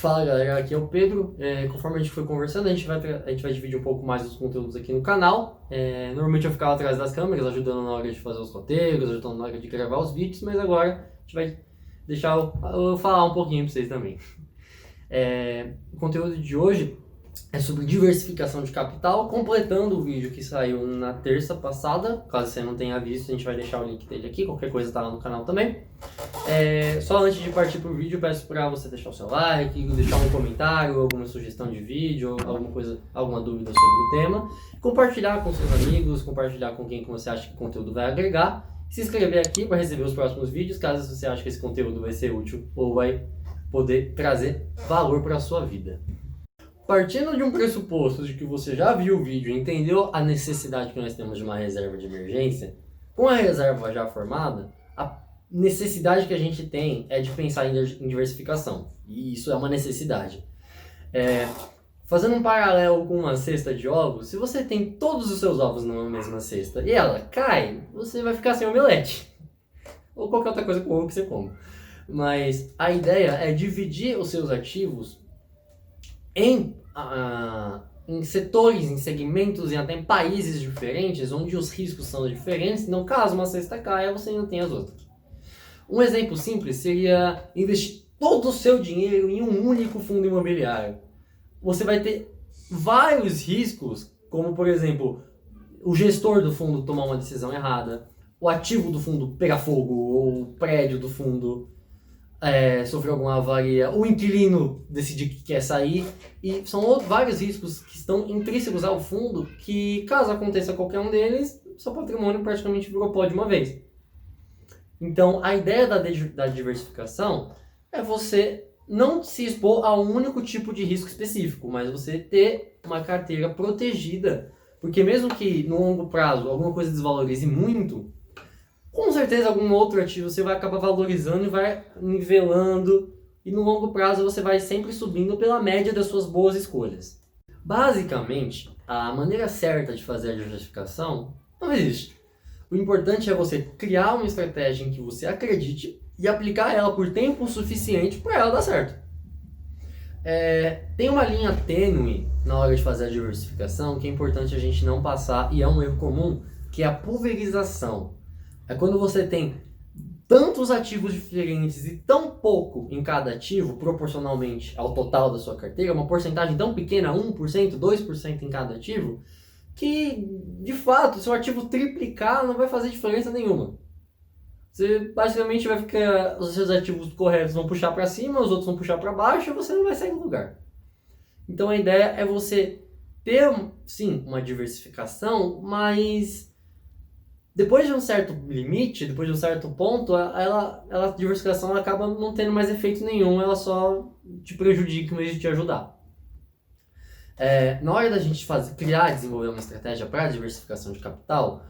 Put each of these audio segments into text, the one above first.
Fala galera, aqui é o Pedro. Conforme a gente foi conversando, a gente vai dividir um pouco mais os conteúdos aqui no canal. Normalmente eu ficava atrás das câmeras, ajudando na hora de fazer os roteiros, ajudando na hora de gravar os vídeos, mas agora a gente vai deixar eu falar um pouquinho para vocês também. O conteúdo de hoje é sobre diversificação de capital, completando o vídeo que saiu na terça passada. Caso você não tenha visto, a gente vai deixar o link dele aqui, qualquer coisa tá lá no canal também. Só antes de partir pro vídeo, peço para você deixar o seu like, deixar um comentário, alguma sugestão de vídeo, alguma dúvida sobre o tema, compartilhar com seus amigos, compartilhar com quem você acha que o conteúdo vai agregar, se inscrever aqui para receber os próximos vídeos, caso você ache que esse conteúdo vai ser útil ou vai poder trazer valor para a sua vida. Partindo de um pressuposto de que você já viu o vídeo e entendeu a necessidade que nós temos de uma reserva de emergência, com a reserva já formada, a necessidade que a gente tem é de pensar em diversificação. E isso é uma necessidade. Fazendo um paralelo com uma cesta de ovos, se você tem todos os seus ovos numa mesma cesta e ela cai, você vai ficar sem omelete. Ou qualquer outra coisa com ovo que você come. Mas a ideia é dividir os seus ativos em setores, em segmentos e até em países diferentes, onde os riscos são diferentes. Então, caso uma cesta caia, você ainda tem as outras. Um exemplo simples seria investir todo o seu dinheiro em um único fundo imobiliário. Você vai ter vários riscos, como por exemplo, o gestor do fundo tomar uma decisão errada, o ativo do fundo pegar fogo, ou o prédio do fundo sofrer alguma avaria, o inquilino decidir que quer sair, e são vários riscos que estão intrínsecos ao fundo que, caso aconteça qualquer um deles, seu patrimônio praticamente virou pó de uma vez. Então, a ideia da diversificação é você não se expor a um único tipo de risco específico, mas você ter uma carteira protegida, porque mesmo que no longo prazo alguma coisa desvalorize muito, com certeza algum outro ativo você vai acabar valorizando e vai nivelando, e no longo prazo você vai sempre subindo pela média das suas boas escolhas. Basicamente, a maneira certa de fazer a diversificação não existe. O importante é você criar uma estratégia em que você acredite e aplicar ela por tempo suficiente para ela dar certo. Tem uma linha tênue na hora de fazer a diversificação que é importante a gente não passar, e é um erro comum, que é a pulverização. É quando você tem tantos ativos diferentes e tão pouco em cada ativo, proporcionalmente ao total da sua carteira, uma porcentagem tão pequena, 1%, 2% em cada ativo, que, de fato, se o ativo triplicar, não vai fazer diferença nenhuma. Você basicamente vai ficar, os seus ativos corretos vão puxar para cima, os outros vão puxar para baixo e você não vai sair do lugar. Então a ideia é você ter, sim, uma diversificação, mas depois de um certo limite, depois de um certo ponto, a diversificação acaba não tendo mais efeito nenhum, ela só te prejudica em vez de te ajudar. Na hora da gente criar e desenvolver uma estratégia para diversificação de capital,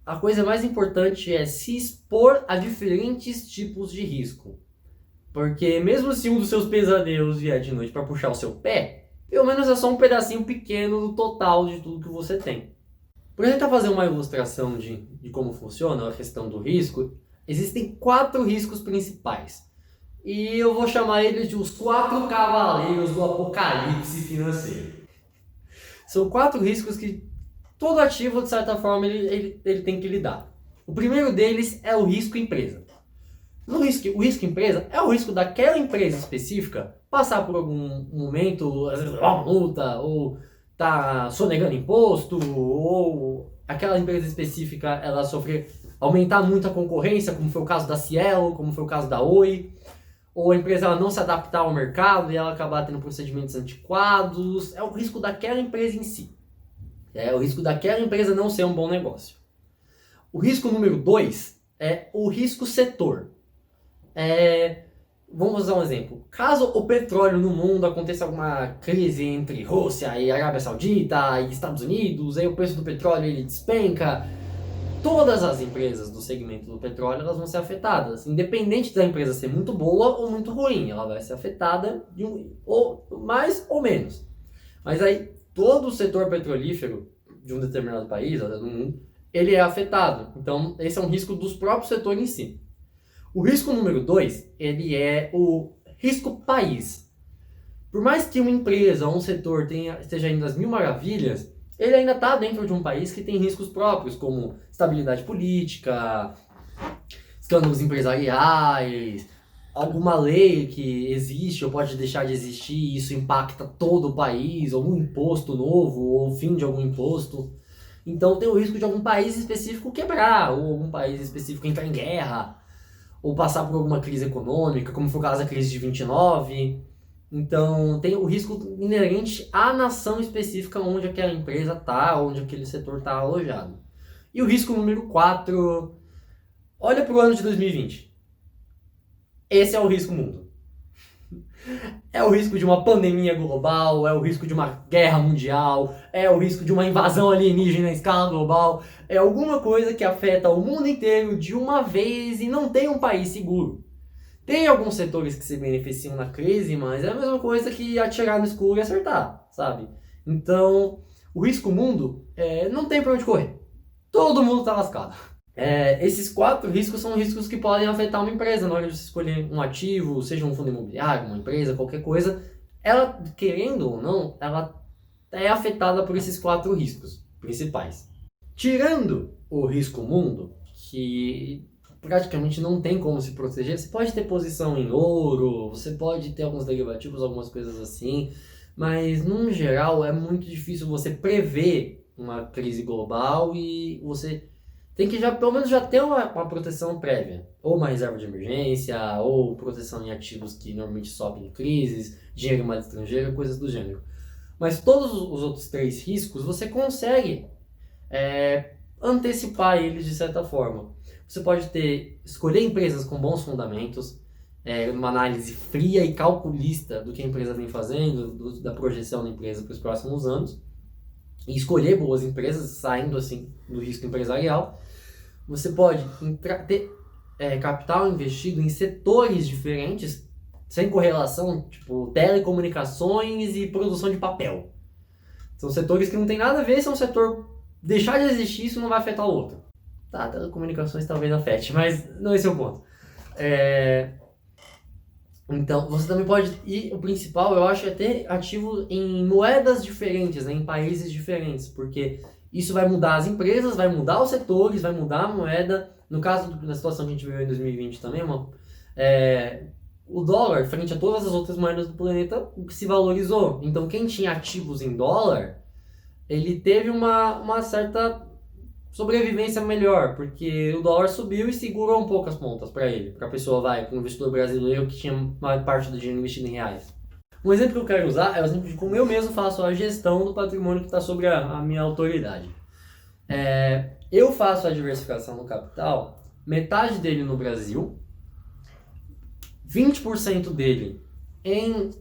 a coisa mais importante é se expor a diferentes tipos de risco. Porque mesmo se um dos seus pesadelos vier de noite para puxar o seu pé, pelo menos é só um pedacinho pequeno do total de tudo que você tem. Para tentar fazer uma ilustração de como funciona a questão do risco, existem 4 riscos principais. E eu vou chamar eles de os 4 cavaleiros do apocalipse financeiro. São 4 riscos que todo ativo, de certa forma, ele tem que lidar. O primeiro deles é o risco empresa. O risco empresa é o risco daquela empresa específica passar por algum momento, às vezes uma multa, ou tá sonegando imposto, ou aquela empresa específica ela aumentar muito a concorrência, como foi o caso da Cielo, como foi o caso da Oi, ou a empresa ela não se adaptar ao mercado e ela acabar tendo procedimentos antiquados. É o risco daquela empresa em si. É o risco daquela empresa não ser um bom negócio. O risco número 2 é o risco setor. Vamos usar um exemplo. Caso o petróleo no mundo aconteça alguma crise entre Rússia e Arábia Saudita e Estados Unidos, aí o preço do petróleo ele despenca, todas as empresas do segmento do petróleo elas vão ser afetadas, independente da empresa ser muito boa ou muito ruim, ela vai ser afetada ou mais ou menos. Mas aí todo o setor petrolífero de um determinado país, do mundo, ele é afetado. Então esse é um risco dos próprios setores em si. O risco número 2, ele é o risco país. Por mais que uma empresa ou um setor esteja indo às mil maravilhas, ele ainda está dentro de um país que tem riscos próprios, como estabilidade política, escândalos empresariais, alguma lei que existe ou pode deixar de existir e isso impacta todo o país, algum imposto novo ou o fim de algum imposto. Então tem o risco de algum país específico quebrar, ou algum país específico entrar em guerra, ou passar por alguma crise econômica, como foi o caso da crise de 29. Então tem o risco inerente à nação específica onde aquela empresa está, onde aquele setor está alojado. E o risco número 4, olha para o ano de 2020. Esse é o risco mundo. É o risco de uma pandemia global, é o risco de uma guerra mundial, é o risco de uma invasão alienígena em escala global, é alguma coisa que afeta o mundo inteiro de uma vez e não tem um país seguro. Tem alguns setores que se beneficiam na crise, mas é a mesma coisa que atirar no escuro e acertar, sabe? Então, o risco mundo não tem pra onde correr. Todo mundo tá lascado. Esses 4 riscos são riscos que podem afetar uma empresa na hora de você escolher um ativo, seja um fundo imobiliário, uma empresa, qualquer coisa. Ela, querendo ou não, ela é afetada por esses 4 riscos principais. Tirando o risco mundo, que praticamente não tem como se proteger, você pode ter posição em ouro, você pode ter alguns derivativos, algumas coisas assim, mas no geral é muito difícil você prever uma crise global e você tem que pelo menos já ter uma proteção prévia, ou uma reserva de emergência, ou proteção em ativos que normalmente sobem em crises, dinheiro em moeda estrangeira, coisas do gênero. Mas todos os outros 3 riscos você consegue antecipar eles de certa forma. Você pode escolher empresas com bons fundamentos, uma análise fria e calculista do que a empresa vem fazendo, da projeção da empresa para os próximos anos, e escolher boas empresas, saindo assim do risco empresarial. Você pode ter capital investido em setores diferentes, sem correlação, tipo telecomunicações e produção de papel. São setores que não tem nada a ver, se é um setor deixar de existir, isso não vai afetar o outro. Tá, telecomunicações talvez afete, mas não esse é o ponto. Então, você também pode, e o principal eu acho é ter ativo em moedas diferentes, né, em países diferentes, porque isso vai mudar as empresas, vai mudar os setores, vai mudar a moeda. No caso da situação que a gente viveu em 2020 também, o dólar, frente a todas as outras moedas do planeta, se valorizou. Então, quem tinha ativos em dólar, ele teve uma certa sobrevivência melhor, porque o dólar subiu e segurou um pouco as pontas para ele, para a pessoa, para o investidor brasileiro que tinha uma parte do dinheiro investido em reais. Um exemplo que eu quero usar é o exemplo de como eu mesmo faço a gestão do patrimônio que está sobre a minha autoridade. Eu faço a diversificação do capital, metade dele no Brasil, 20% dele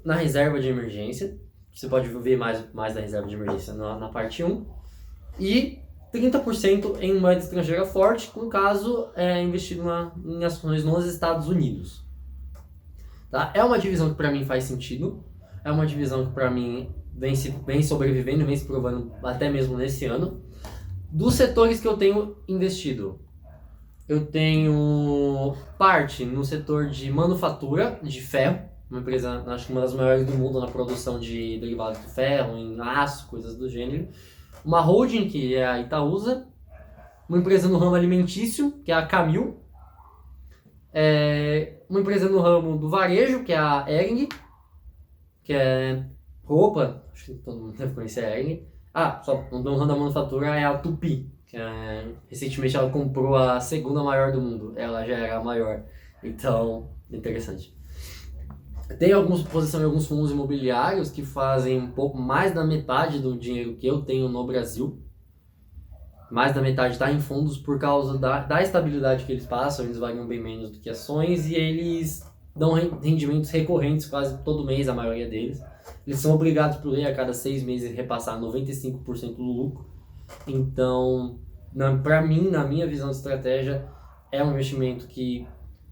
na reserva de emergência, você pode ver mais da reserva de emergência na parte 1, e 30% em moeda estrangeira forte, no caso, investido em ações nos Estados Unidos. Tá? É uma divisão que para mim faz sentido, é uma divisão que para mim vem sobrevivendo, vem se provando até mesmo nesse ano. Dos setores que eu tenho investido, eu tenho parte no setor de manufatura de ferro, uma empresa, acho que uma das maiores do mundo na produção de derivados do ferro, em aço, coisas do gênero. Uma holding, que é a Itaúsa, uma empresa no ramo alimentício, que é a Camil, uma empresa no ramo do varejo, que é a Hering, que é roupa, acho que todo mundo deve conhecer a Hering. Só no ramo da manufatura é a Tupi, que recentemente ela comprou a segunda maior do mundo, ela já era a maior, então, interessante. Tem posição em alguns fundos imobiliários que fazem um pouco mais da metade do dinheiro que eu tenho no Brasil. Mais da metade está em fundos por causa da estabilidade que eles passam, eles variam bem menos do que ações e eles dão rendimentos recorrentes quase todo mês, a maioria deles. Eles são obrigados por lei a cada 6 meses repassar 95% do lucro. Então, para mim, na minha visão de estratégia, é um investimento que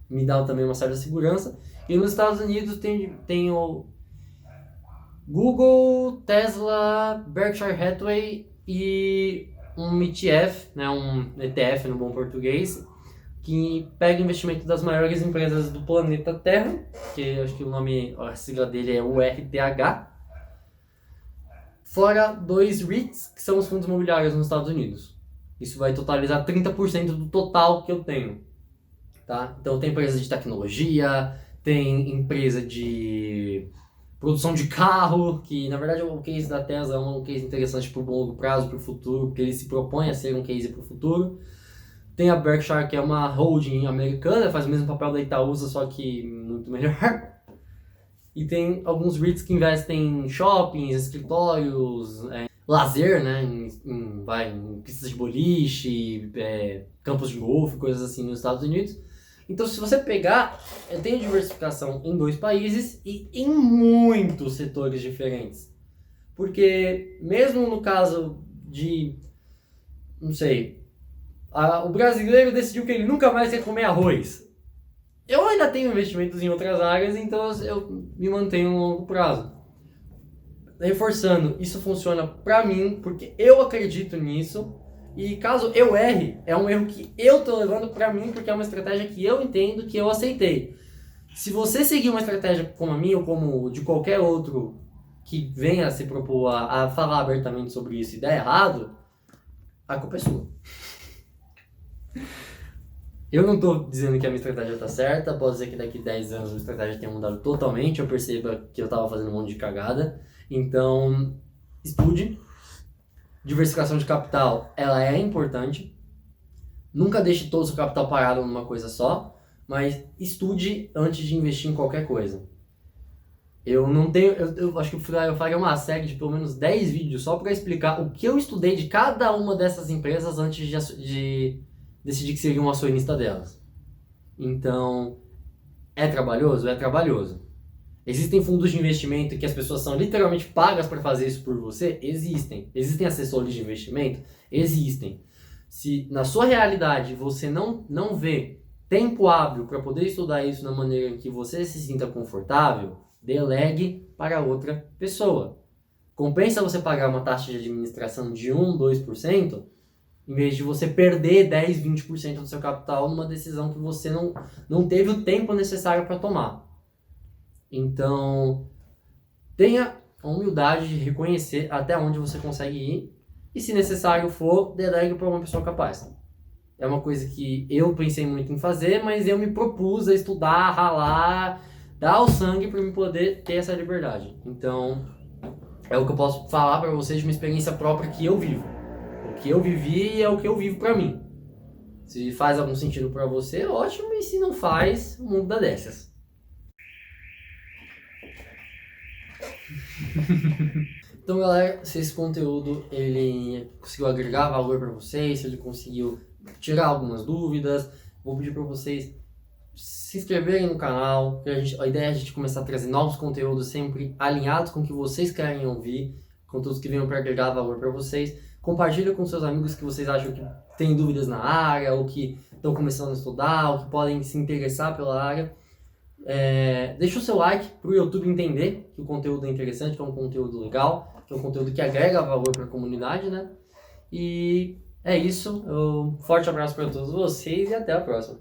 me dá também uma certa segurança. E nos Estados Unidos tem o Google, Tesla, Berkshire Hathaway e um ETF, né, um ETF no bom português, que pega investimento das maiores empresas do planeta Terra, que acho que a sigla dele é URTH, fora 2 REITs, que são os fundos imobiliários nos Estados Unidos. Isso vai totalizar 30% do total que eu tenho. Tá? Então tem empresa de tecnologia, tem empresa de produção de carro, que na verdade o case da Tesla é um case interessante para o longo prazo, para o futuro, porque ele se propõe a ser um case para o futuro. Tem a Berkshire, que é uma holding americana, faz o mesmo papel da Itaúsa, só que muito melhor. E tem alguns REITs que investem em shoppings, escritórios, lazer, né, em pistas de boliche, campos de golfe, coisas assim nos Estados Unidos. Então, se você pegar, eu tenho diversificação em 2 países e em muitos setores diferentes. Porque mesmo no caso de, não sei, o brasileiro decidiu que ele nunca mais quer comer arroz. Eu ainda tenho investimentos em outras áreas, então eu me mantenho no longo prazo. Reforçando, isso funciona pra mim, porque eu acredito nisso. E caso eu erre, é um erro que eu tô levando pra mim, porque é uma estratégia que eu entendo, que eu aceitei. Se você seguir uma estratégia como a minha, ou como de qualquer outro que venha se propor a falar abertamente sobre isso e der errado, a culpa é sua. Eu não tô dizendo que a minha estratégia tá certa, pode ser que daqui 10 anos a estratégia tenha mudado totalmente, eu perceba que eu tava fazendo um monte de cagada. Então, estude. Diversificação de capital, ela é importante. Nunca deixe todo o seu capital parado numa coisa só, mas estude antes de investir em qualquer coisa. Eu acho que eu faria uma série de pelo menos 10 vídeos só para explicar o que eu estudei de cada uma dessas empresas antes de decidir que seria um acionista delas. Então, é trabalhoso? É trabalhoso. Existem fundos de investimento que as pessoas são literalmente pagas para fazer isso por você? Existem. Existem assessores de investimento? Existem. Se na sua realidade você não vê tempo hábil para poder estudar isso na maneira que você se sinta confortável, delegue para outra pessoa. Compensa você pagar uma taxa de administração de 1, 2%, em vez de você perder 10, 20% do seu capital numa decisão que você não teve o tempo necessário para tomar. Então, tenha a humildade de reconhecer até onde você consegue ir e, se necessário for, delegue para uma pessoa capaz. É uma coisa que eu pensei muito em fazer, mas eu me propus a estudar, ralar, dar o sangue para me poder ter essa liberdade. Então, é o que eu posso falar para vocês de uma experiência própria que eu vivo. O que eu vivi é o que eu vivo para mim. Se faz algum sentido para você, ótimo, e se não faz, o mundo dá dessas. Então, galera, se esse conteúdo ele conseguiu agregar valor para vocês, se ele conseguiu tirar algumas dúvidas, vou pedir para vocês se inscreverem no canal, que a ideia é a gente começar a trazer novos conteúdos sempre alinhados com o que vocês querem ouvir, conteúdos que venham para agregar valor para vocês. Compartilha com seus amigos que vocês acham que têm dúvidas na área, ou que estão começando a estudar, ou que podem se interessar pela área. Deixa o seu like para o YouTube entender que o conteúdo é interessante, que é um conteúdo legal, que é um conteúdo que agrega valor para a comunidade, né? E é isso. Um forte abraço para todos vocês e até a próxima.